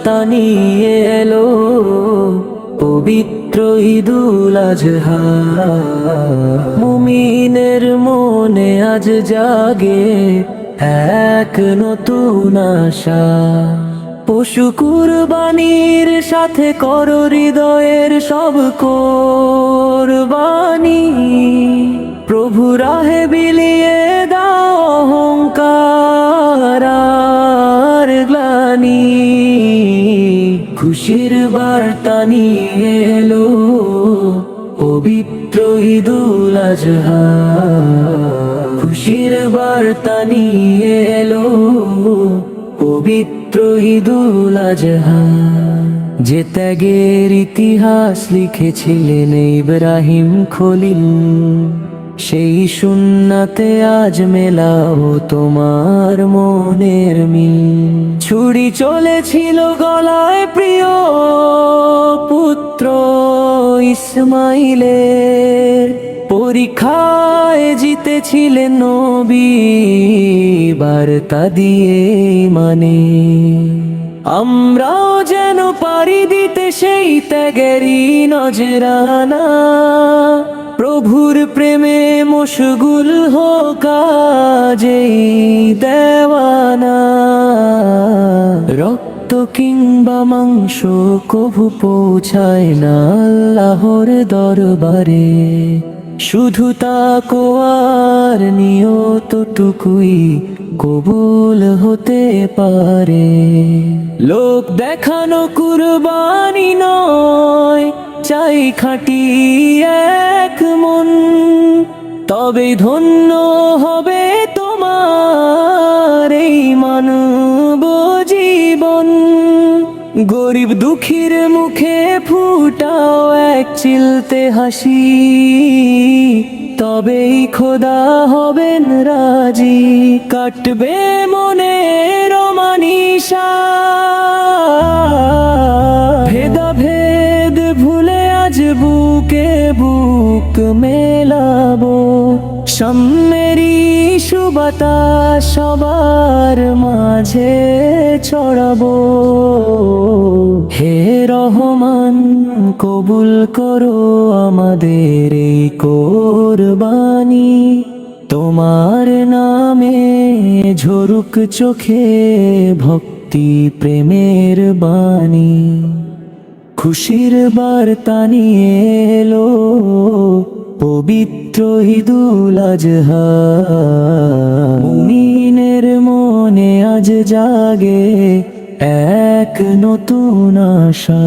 বার্তা নিয়ে এলো পবিত্র ঈদুল আজহা। মুমিনের মনে আজ জাগে এক নতুন আশা। পশু কুরবানির সাথে করো হৃদয়ের সব কোরবানি। প্রভু রাহে বিলিয়ে দাও অহংকার আর গ্লানি। খুশির বার্তা নিয়ে এলো পবিত্র ঈদুল আজহা। খুশির বার্তা নিয়ে এলো পবিত্র ঈদুল আজহা। যে ত্যাগের ইতিহাস লিখেছিলেন ইব্রাহিম খলিল, সেই সুন্নাতে আজ মেলাও তোমার মনের মিল। ছুরি চলেছিল গলায় প্রিয় পুত্র ইসমাইলের, পরীক্ষায় জিতেছিলেন নবী বার্তা দিয়ে মানে। আমরাও যেন পারি দিতে সেই ত্যাগেরই নজরানা। প্রভুর প্রেমে মশগুল হোক আজই দেওয়ানা। রক্ত কিংবা মাংস কভু পৌঁছায় না আল্লাহর দরবারে। শুধু তাকও আর নিয়তটুকুই কবুল হতে পারে। লোক দেখানো কুরবানি নয়, চাই খাঁটি এক মন। তবে ধন্য হবে তোমার এই মানব জীবন। গরিব দুঃখীর মুখে ফুটাও এক চিলতে হাসি, তবেই খোদা হবেন রাজি। কাটবে মনের মানিসা, ভেদাভেদ ভুলে আজ বুকে বুক মেলাবো। সাম্যেরই সুবাতাস সবার মাঝে ছড়াবো। হে রহমান কবুল করো আমাদের এই কোরবানি। তোমার নামে ঝরুক চোখে ভক্তি প্রেমের বাণী। খুশির বার্তা নিয়ে এলো পবিত্র ঈদুল আজহা। মুমিনের মনে আজ জাগে এক নতুন আশা।